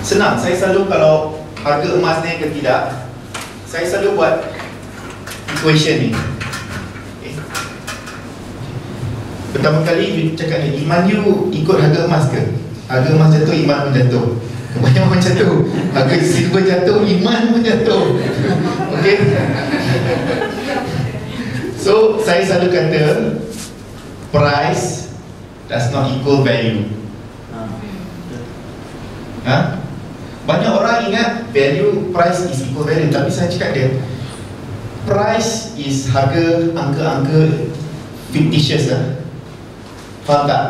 Senang, saya selalu kalau harga emas naik ke tidak, saya selalu buat equation ni. Okay. Pertama kali you cakap ni, iman you ikut harga emas ke? Harga emas jatuh, iman pun jatuh. Kebanyakan pun jatuh. Harga silver jatuh, iman pun jatuh. Okay. So, saya selalu kata price does not equal value. Ha? Banyak orang ingat value, price is equal value. Tapi saya cakap dia, price is harga, angka-angka fictitious lah. Faham tak?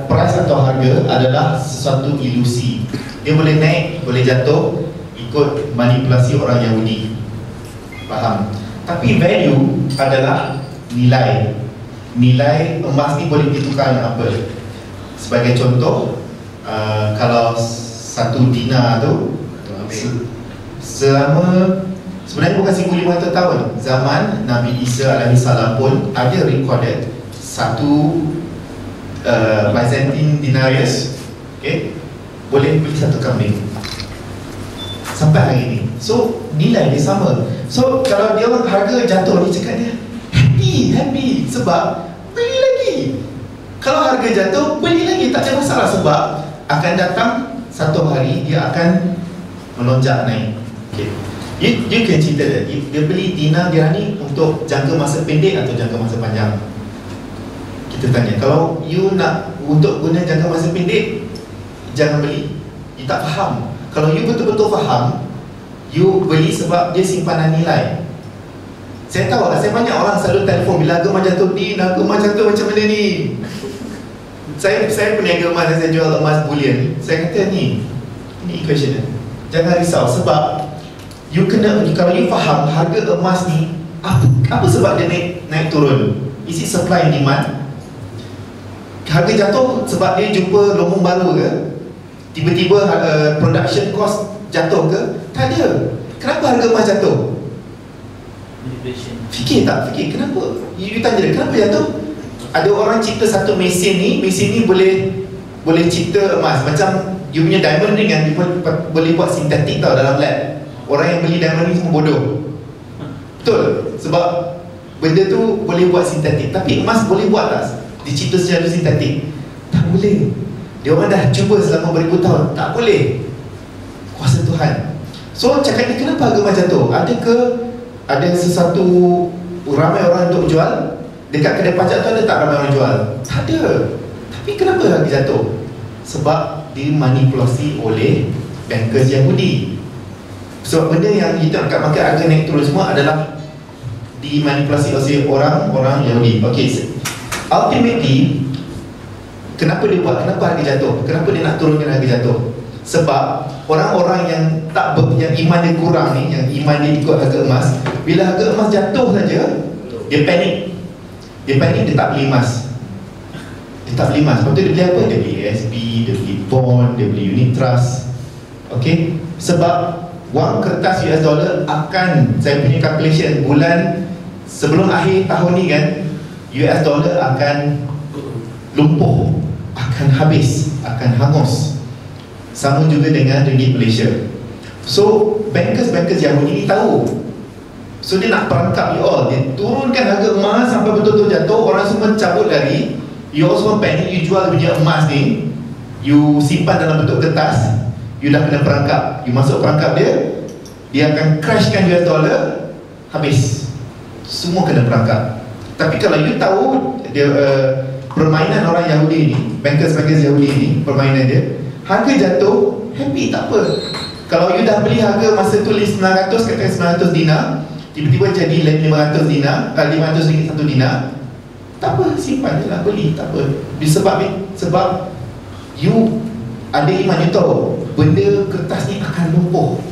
Price atau harga adalah sesuatu ilusi. Dia boleh naik, boleh jatuh, ikut manipulasi orang Yahudi. Faham? Tapi value adalah nilai. Nilai emas ni boleh ditukar dengan apa? Sebagai contoh, kalau 1 dinar tu selama, sebenarnya bukan 1500 tahun, zaman Nabi Isa alaihi salam pun ada recorded 1 Byzantine denarius, okay, boleh beli 1 kambing sampai hari ini. So nilai dia sama. So kalau dia orang harga jatuh, dia cakap dia happy sebab beli lagi. Kalau harga jatuh, beli lagi, tak ada masalah. Sebab akan datang satu hari dia akan melonjak naik. Okay. You can cerita dia beli dinar dirham untuk jangka masa pendek atau jangka masa panjang. Kita tanya, kalau you nak untuk guna jangka masa pendek, jangan beli. You tak faham. Kalau you betul-betul faham, you beli sebab dia simpanan nilai. Saya tahu lah, saya banyak orang selalu telefon bila harga emas jatuh ni, harga emas jatuh macam mana ni. Saya peniaga emas dan saya jual emas bullion. Saya kata ni equation dia. Jangan risau sebab you kena, kalau you faham harga emas ni apa sebab dia naik turun. Is it supply and demand? Harga jatuh sebab dia jumpa lombong baru ke? Tiba-tiba production cost jatuh ke? Tak ada. Kenapa harga emas jatuh? Fikir tak? Fikir kenapa? You tanya dia, kenapa jatuh? Ada orang cipta satu mesin ni boleh cipta emas. Macam you punya diamond ring kan, you boleh buat sintetik tau dalam lab. Orang yang beli diamond ring semua bodoh. Betul? Sebab benda tu boleh buat sintetik. Tapi emas boleh buat tak? Dicipta secara sintetik? Tak boleh. Dia orang dah cuba selama beribu tahun. Tak boleh. Kuasa Tuhan. So cakap ni, kenapa harga emas jatuh? Ada sesuatu ramai orang untuk jual? Dekat kedai pajak tu ada tak ramai orang jual? Tak ada. Tapi kenapa harga jatuh? Sebab dimanipulasi oleh bankers Yahudi. Sebab benda yang kita angkat market harga naik turun semua adalah dimanipulasi oleh orang Yahudi. Okay, ultimately kenapa dia buat? Kenapa harga jatuh? Kenapa dia nak turunkan harga jatuh? Sebab orang-orang yang yang iman dia kurang ni, yang iman dia ikut harga emas, bila harga emas jatuh saja, dia panik. Dia tak beli emas. Dia tak beli emas. Lepas tu dia beli apa? Dia beli ASB, dia beli bond, dia beli unit trust. Okay? Sebab wang kertas US dollar akan, saya punya calculation, bulan sebelum akhir tahun ni kan, US dollar akan lumpuh, akan habis, akan hangus. Sama juga dengan ringgit Malaysia. So bankers Yahudi ni tahu. So dia nak perangkap you all. Dia turunkan harga emas sampai betul-betul jatuh. Orang semua cabut lari. You all semua panic. You jual punya emas ni, you simpan dalam bentuk kertas, you dah kena perangkap. You masuk perangkap dia, dia akan crashkan US dollar, habis. Semua kena perangkap. Tapi kalau you tahu dia, permainan orang Yahudi ni, bankers Yahudi ni, permainan dia, harga jatuh, happy, tak apa. Kalau you dah beli harga masa tulis 900, katakan 900 dinar, tiba-tiba jadi 500 dinar, 500 ringgit 1 dinar, tak apa, simpan je lah, beli, tak apa. Sebab you ada iman, you tahu benda kertas ni akan lumpuh.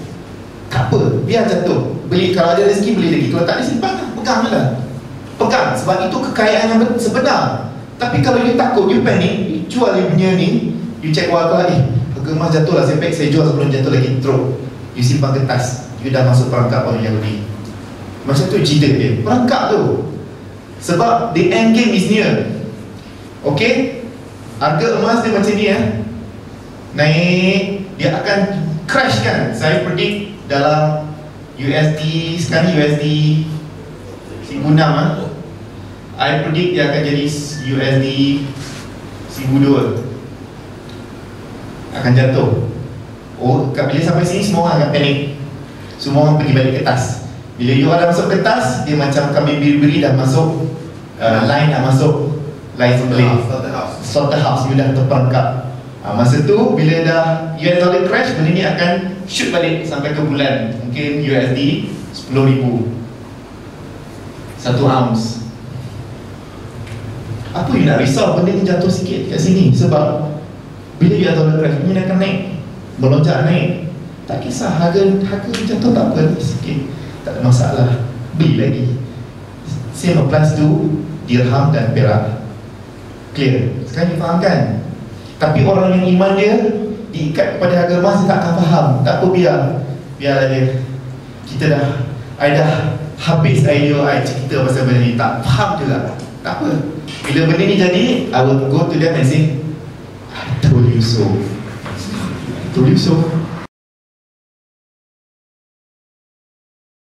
Tak apa, biar jatuh. Beli, kalau ada rezeki beli lagi. Kalau tak ada, simpan lah, pegang lah. Pegang, sebab itu kekayaan yang sebenar. Tapi kalau you takut, you panik, you jual you punya ni, you check wakil lah, harga emas jatuh lah, saya jual sebelum jatuh lagi, throw. You simpan kertas, you dah masuk perangkap orang Yahudi. Macam tu cerita dia, perangkap tu. Sebab the end game is near. Okay, harga emas dia macam ni naik, dia akan crash kan. Saya predict dalam USD, sekarang USD 1,600 I predict dia akan jadi USD 1,200 akan jatuh. Bila sampai sini semua orang akan panik, semua orang pergi balik ke atas. Bila you orang masuk ke atas, dia macam kambing biri-biri dah masuk line, dah masuk line sembelih, slaughterhouse, you dah terperangkap. Masa tu bila dah US dollar crash, benda ni akan shoot balik sampai ke bulan, mungkin USD 10,000 1 ounce. Apa you nak risau benda ni jatuh sikit kat sini? Sebab bila US dollar crash, benda ni akan naik, melonjak naik. Tak kisah harga jatuh tak apa, sikit tak ada masalah, beli lagi. Same applies to dirham dan perak. Clear? Sekarang you faham kan? Tapi orang yang iman dia diikat kepada harga emas, dia tak akan faham. Tak apa, biarlah dia. I dah habis idea I cerita pasal benda ni, tak faham juga. Tak apa, bila benda ni jadi, I will go to them and say, I told you so. I told you so.